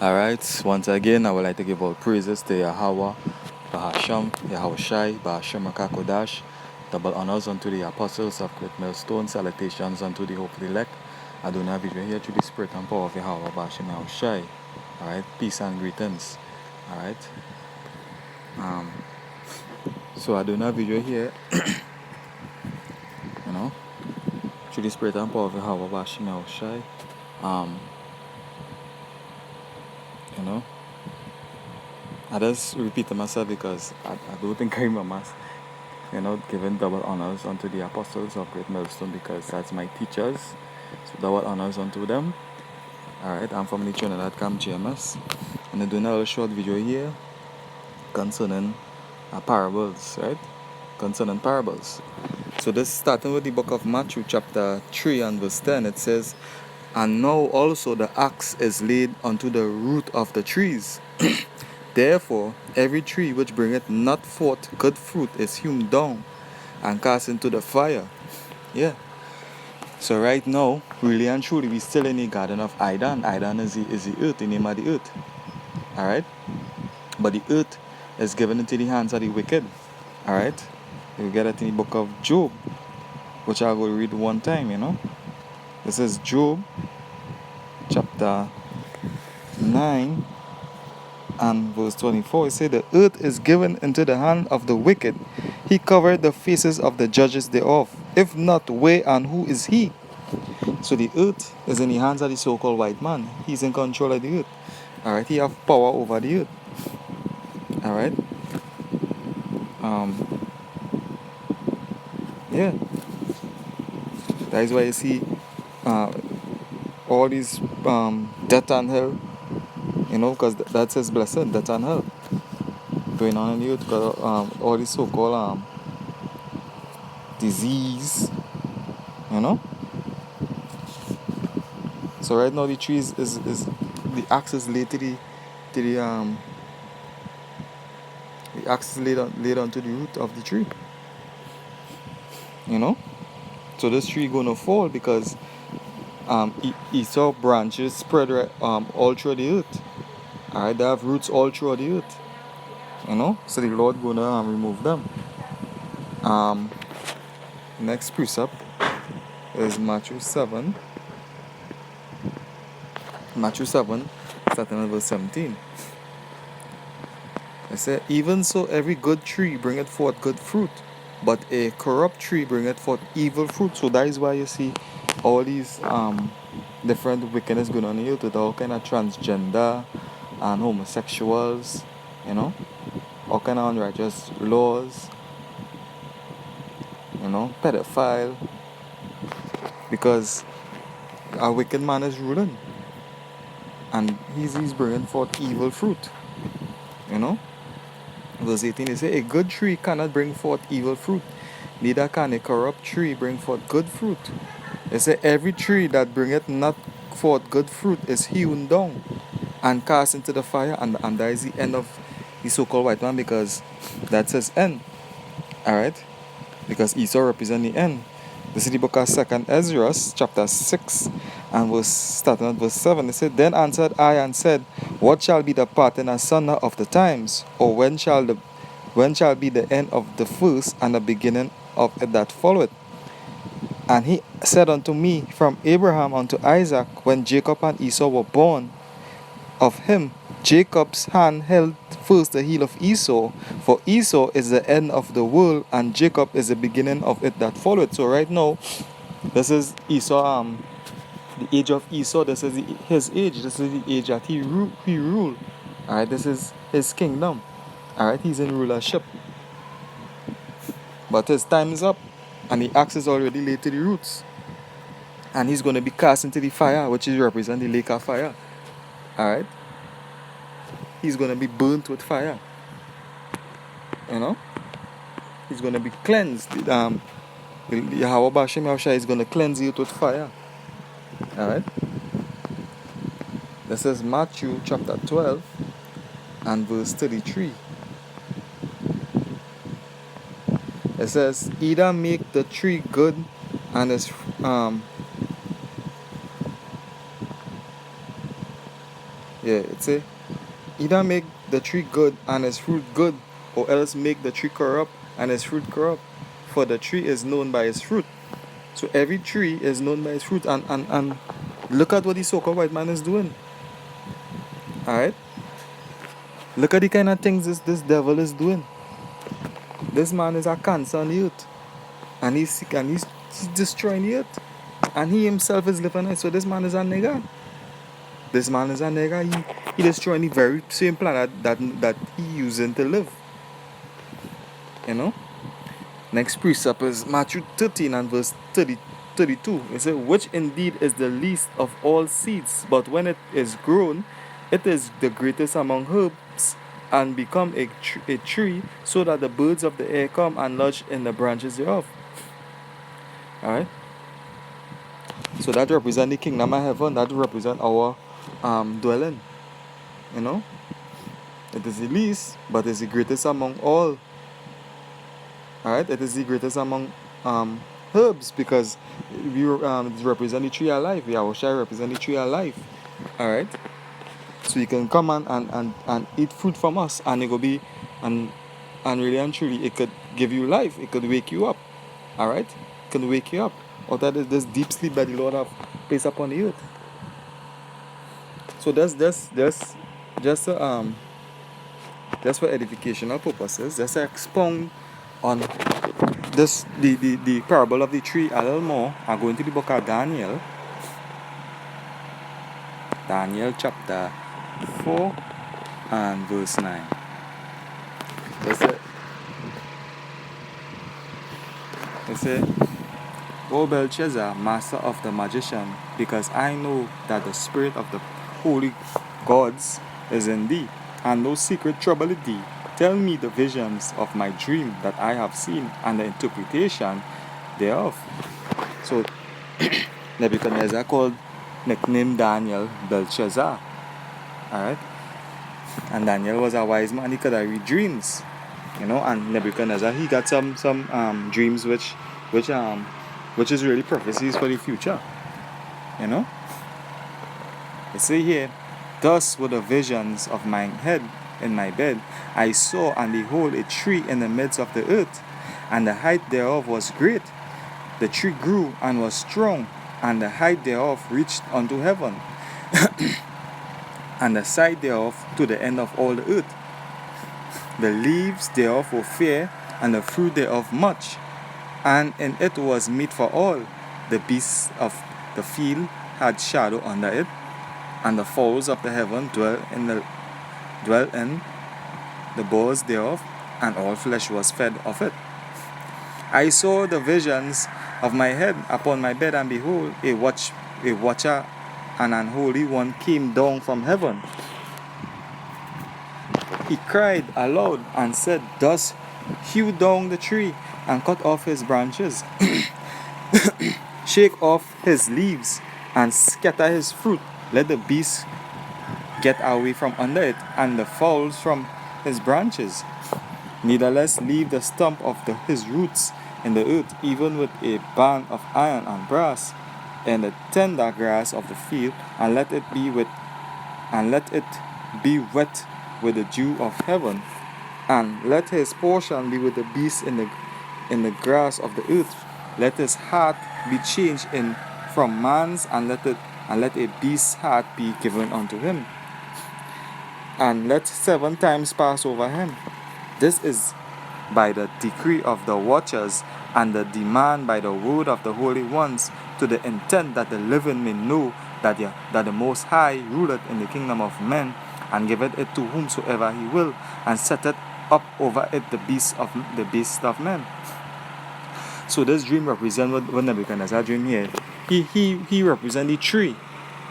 Alright, once again, I would like to give all praises to Yahweh, Bahasham, Yahushai, Bahasham Akakodash, double honors unto the apostles of Great Millstone, salutations unto the hopefully elect. Adonai Vidya here through the spirit and power of Yahweh, Bahasham Yahushai. Alright, peace and greetings. Alright, so Adonai Vidya here, through the spirit and power of Yahweh, Bahasham Yahushai. You know, I just repeat myself because I don't think I remember giving double honors unto the apostles of Great Millstone because that's my teachers. So double honors unto them. Alright, I'm from the Trinidad Camp GMS. And I'm doing a little short video here concerning parables, right? Concerning parables. So this starting with the book of Matthew chapter 3 and verse 10, it says, "And now also the axe is laid unto the root of the trees. Therefore, every tree which bringeth not forth good fruit is hewn down and cast into the fire." Yeah. So right now, really and truly, we still in the garden of Eden. Eden is the earth, the name of the earth. Alright? But the earth is given into the hands of the wicked. Alright? You get it in the book of Job, which I will read one time. This is Job chapter 9 and verse 24. It says, "The earth is given into the hand of the wicked. He covered the faces of the judges thereof. If not, where and who is he?" So the earth is in the hands of the so-called white man. He's in control of the earth. Alright, he have power over the earth. Alright. Yeah. That is why you see all these death and hell, because that's his blessing, death and hell going on in the earth, because all these so-called disease, So right now the trees is the axe is laid to the axe is laid onto the root of the tree. So this tree gonna fall because Esau branches spread all through the earth. Alright, they have roots all through the earth. So the Lord gonna remove them. Next precept is Matthew 7. Matthew 7, starting at verse 17. It says, "Even so every good tree bringeth forth good fruit, but a corrupt tree bringeth forth evil fruit." So that is why you see all these different wickedness going on in the earth with all kind of transgender and homosexuals, all kind of unrighteous laws, pedophile, because a wicked man is ruling and he's bringing forth evil fruit. Verse 18 it says, "A good tree cannot bring forth evil fruit, neither can a corrupt tree bring forth good fruit." It says, "Every tree that bringeth not forth good fruit is hewn down and cast into the fire," and that is the end of the so-called white man, because that's his end. Alright? Because Esau represents the end. This is the book of 2nd Ezra, chapter 6, and starting at verse 7. It said, "Then answered I and said, What shall be the pattern and asunder of the times? Or when shall be the end of the first and the beginning of it that followeth? And he said unto me, From Abraham unto Isaac, when Jacob and Esau were born, of him Jacob's hand held first the heel of Esau, for Esau is the end of the world, and Jacob is the beginning of it that followed." So right now, this is Esau, the age of Esau. This is his age. This is the age that he ruled. Alright, this is his kingdom. Alright, he's in rulership. But his time is up, and the axe is already laid to the roots. And he's going to be cast into the fire, which is represent the lake of fire. Alright? He's going to be burnt with fire. He's going to be cleansed. Yahweh Bashem Yahushua is going to cleanse you with fire. Alright? This is Matthew chapter 12 and verse 33. It says, "Either make the tree good and its Yeah, it say, either make the tree good and its fruit good, or else make the tree corrupt and its fruit corrupt. For the tree is known by its fruit. So every tree is known by its fruit. And look at what the so-called white man is doing. Alright? Look at the kind of things this devil is doing. This man is a cancer on the earth. And he's sick and he's destroying the earth. And he himself is living it. So this man is a nigger. This man is a nigger. He destroying the very same planet that he using to live. You know? Next precept is Matthew 13 and verse 32. It says, which indeed is the least of all seeds, but when it is grown, it is the greatest among herbs, and become a tree, so that the birds of the air come and lodge in the branches thereof. Alright? So that represents the kingdom of heaven. That represents our dwelling. You know? It is the least, but it's the greatest among all. Alright? It is the greatest among herbs, because we represent the tree of life. Our shall represent the tree of life. Alright? So you can come and eat fruit from us, and it will be and really and truly it could give you life. It could wake you up. Alright? It can wake you up. Or that is this deep sleep that the Lord have placed upon the earth. So that's just for educational purposes. Just to expound on this the parable of the tree a little more. I go into the book of Daniel. Daniel chapter 4 and verse 9. That's it. It says, O Belshazzar, master of the magician, because I know that the spirit of the holy gods is in thee, and no secret troubleth thee. Tell me the visions of my dream that I have seen, and the interpretation thereof. So Nebuchadnezzar nicknamed Daniel Belshazzar. Alright? And Daniel was a wise man. He could read dreams. You know, and Nebuchadnezzar, he got some dreams which is really prophecies for the future. You know? It say here, thus were the visions of mine head in my bed. I saw, and behold, a tree in the midst of the earth, and the height thereof was great. The tree grew and was strong, and the height thereof reached unto heaven, and the side thereof to the end of all the earth. The leaves thereof were fair, and the fruit thereof much, and in it was meat for all. The beasts of the field had shadow under it, and the fowls of the heaven dwell in the boughs thereof, and all flesh was fed of it. I saw the visions of my head upon my bed, and behold, a watcher and an holy one came down from heaven. He cried aloud and said, thus hew down the tree and cut off his branches, shake off his leaves and scatter his fruit. Let the beasts get away from under it, and the fowls from his branches. Nevertheless, leave the stump of his roots in the earth, even with a band of iron and brass, in the tender grass of the field, and let it be wet with the dew of heaven, and let his portion be with the beasts in the grass of the earth. Let his heart be changed from man's, and let a beast's heart be given unto him, and let 7 times pass over him. This is by the decree of the watchers, and the demand by the word of the holy ones, to the intent that the living may know that the Most High ruleth in the kingdom of men, and giveth it to whomsoever he will, and setteth up over it the beasts of men. So this dream represents what Nebuchadnezzar dream here. He represents the tree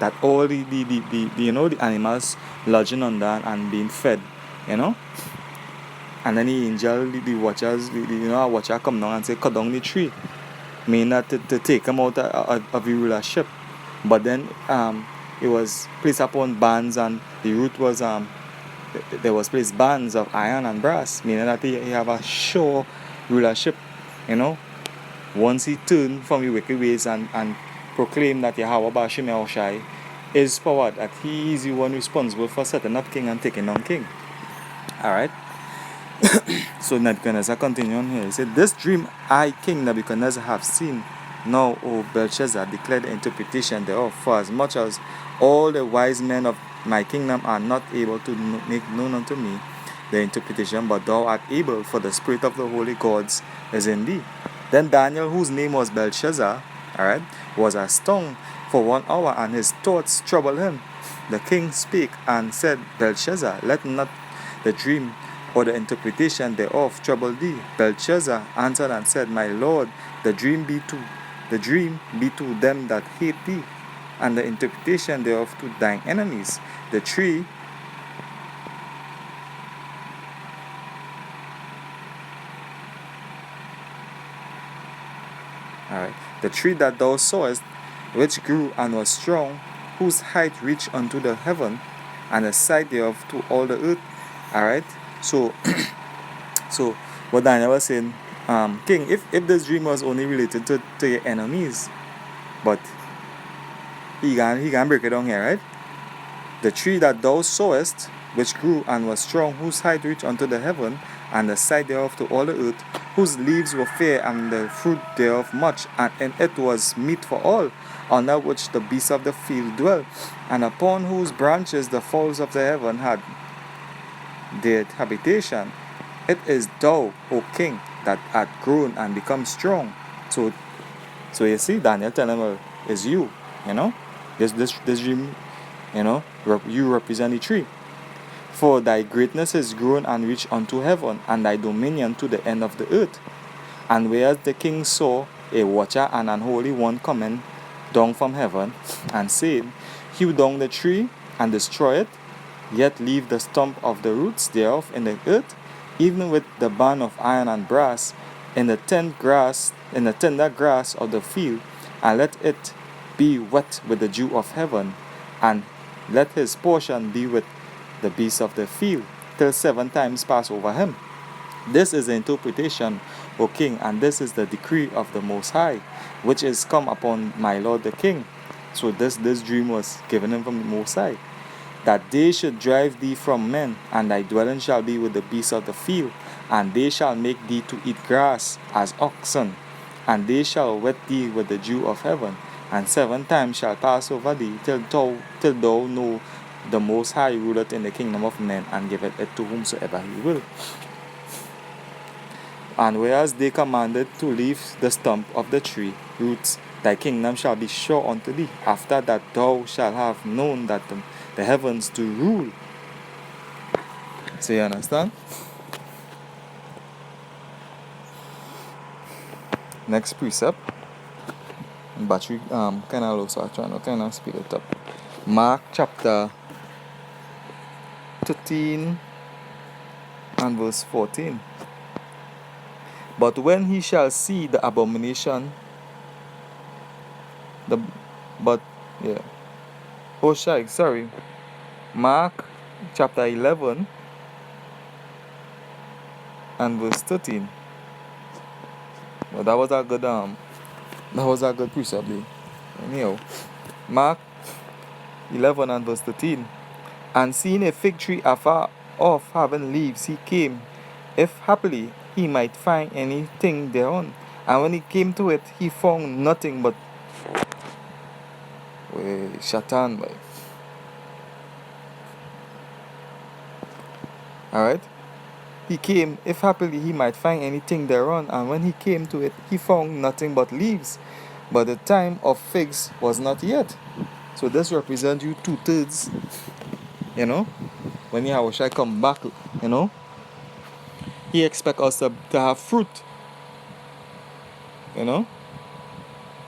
that all the animals lodging under and being fed, you know. And then the angel, the watchers, a watcher come down and say, cut down the tree, meaning that to take him out of the rulership. But then it was placed upon bands, and the root was there was placed bands of iron and brass, meaning that he have a sure rulership, you know. Once he turned from the wicked ways and proclaimed that Yahweh Bashim Yahushai is for what? That he is the one responsible for setting up king and taking down king. Alright? So Nebuchadnezzar continue on here. He said, This dream I, King Nebuchadnezzar, have seen. Now, O Belshazzar, declare the interpretation thereof, for as much as all the wise men of my kingdom are not able to make known unto me the interpretation, but thou art able, for the spirit of the holy gods is in thee. Then Daniel, whose name was Belshazzar, alright, was astonished for 1 hour, and his thoughts troubled him. The king spake and said, Belshazzar, let not the dream or the interpretation thereof trouble thee. Belshazzar answered and said, My lord, the dream be to them that hate thee, and the interpretation thereof to thine enemies. The tree the tree that thou sawest, which grew and was strong, whose height reached unto the heaven, and the side thereof to all the earth. Alright, so so what Daniel was saying, King, if this dream was only related to your enemies, but he can break it down here, right? The tree that thou sawest, which grew and was strong, whose height reached unto the heaven, and the side thereof to all the earth, whose leaves were fair, and the fruit thereof much, and in it was meat for all, under which the beasts of the field dwell, and upon whose branches the fowls of the heaven had their habitation. It is thou, O king, that art grown and become strong. So you see, Daniel telling him, it's you, this dream, you represent the tree. For thy greatness is grown and reached unto heaven, and thy dominion to the end of the earth. And whereas the king saw a watcher and an holy one coming down from heaven, and said, Hew down the tree and destroy it, yet leave the stump of the roots thereof in the earth, even with the band of iron and brass, in the tender grass of the field, and let it be wet with the dew of heaven, and let his portion be with the beasts of the field, till 7 times pass over him. This is the interpretation, O king, and this is the decree of the Most High, which is come upon my lord the king. So this dream was given him from the Most High, that they should drive thee from men, and thy dwelling shall be with the beasts of the field, and they shall make thee to eat grass as oxen, and they shall wet thee with the dew of heaven, and 7 times shall pass over thee, till thou know the Most High ruleth in the kingdom of men, and giveth it to whomsoever he will. And whereas they commanded to leave the stump of the tree roots, thy kingdom shall be sure unto thee. After that thou shalt have known that the heavens do rule. So you understand? Next precept. Battery kind of low, so I'm trying to kind of speed it up. Mark chapter 13 and verse 14. But when he shall see the abomination, Mark chapter 11 and verse 13. Well, that was a good precept there. Anyhow, Mark 11 and verse 13. And seeing a fig tree afar off having leaves, he came, if happily he might find anything thereon. And when he came to it, he found nothing but Shatan. Alright? He came, if happily he might find anything thereon, and when he came to it, he found nothing but leaves. But the time of figs was not yet. So this represents you 2/3. When Yahushua come back, he expects us to have fruit.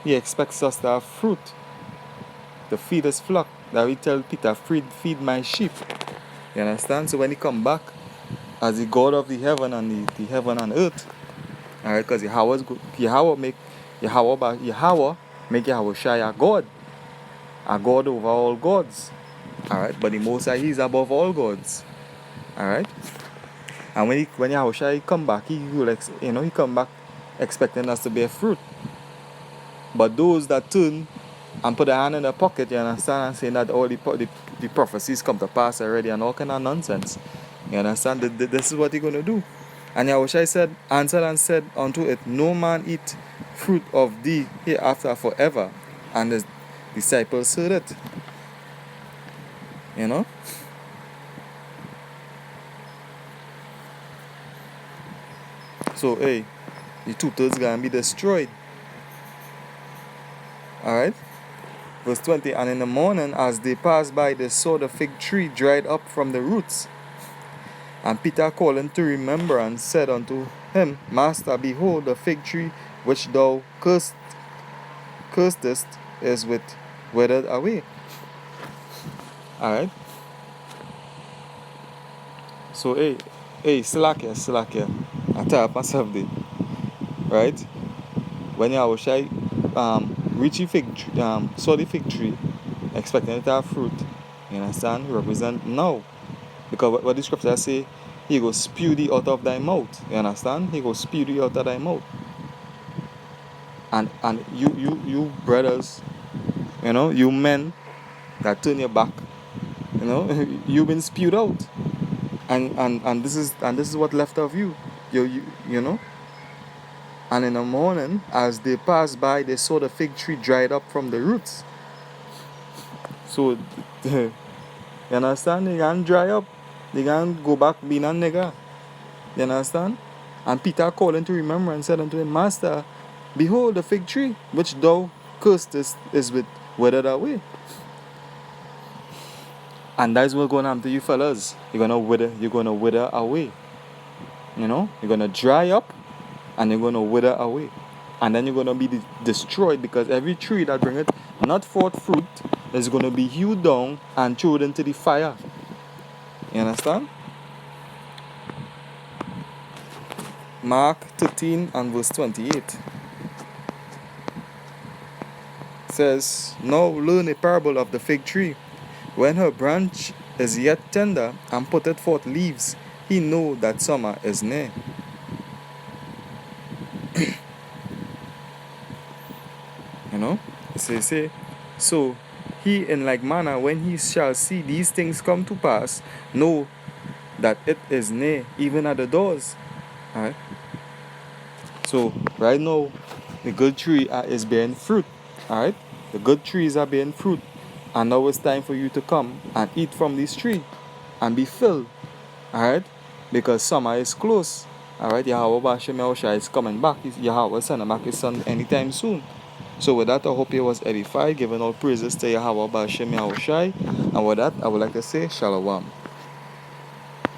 He expects us to have fruit, to feed his flock. That we tell Peter, feed my sheep. You understand? So when he come back as the God of the heaven and the heaven and earth, alright, because Yahweh make Yahushua a God over all gods. Alright, but the Most High, he's above all gods. Alright? And when Yahushua come back, he come back expecting us to bear fruit. But those that turn and put a hand in their pocket, you understand, and saying that all the prophecies come to pass already and all kind of nonsense. You understand? This is what you're going to do. And Yahushua said, answered and said unto it, no man eat fruit of thee hereafter forever. And the disciples heard it. You know? So, hey, the two-thirds going to be destroyed. Alright? Verse 20, and in the morning, as they passed by, they saw the fig tree dried up from the roots. And Peter calling to remembrance said unto him, Master, behold, the fig tree which thou cursedest is withered away. Alright? So, hey, slack here. I tell myself this. Right? When Yahushua reach the fig tree, saw the fig tree, expecting it to have fruit, you understand? Represent now. Because what the scripture say, he will spew thee out of thy mouth. You understand? He will spew thee out of thy mouth. And you brothers, you know, you men that turn your back, you know, you've been spewed out. And this is what left of you. You know. And in the morning, as they passed by, they saw the fig tree dried up from the roots. So, you understand? They can dry up. They can go back being a nigger. You understand? And Peter calling to remember and said unto him, Master, behold, the fig tree which thou cursedest is withered away. And that's what's going to happen to you fellas. You're gonna wither away. You know? You're gonna dry up and you're gonna wither away. And then you're gonna be destroyed, because every tree that bringeth not forth fruit is gonna be hewed down and thrown into the fire. You understand? Mark 13 and verse 28 says, Now learn a parable of the fig tree. When her branch is yet tender and putteth forth leaves, he know that summer is near. You know? Say, so he in like manner, when he shall see these things come to pass, know that it is near, even at the doors. Alright? So right now, the good tree is bearing fruit. Alright? The good trees are bearing fruit. And now it's time for you to come and eat from this tree and be filled. Alright? Because summer is close. Alright? Yahweh Bashem Yahushua is coming back. Yahweh sending back his son anytime soon. So with that, I hope you was edified, giving all praises to Yahweh Bashem Yahushua. And with that, I would like to say Shalom.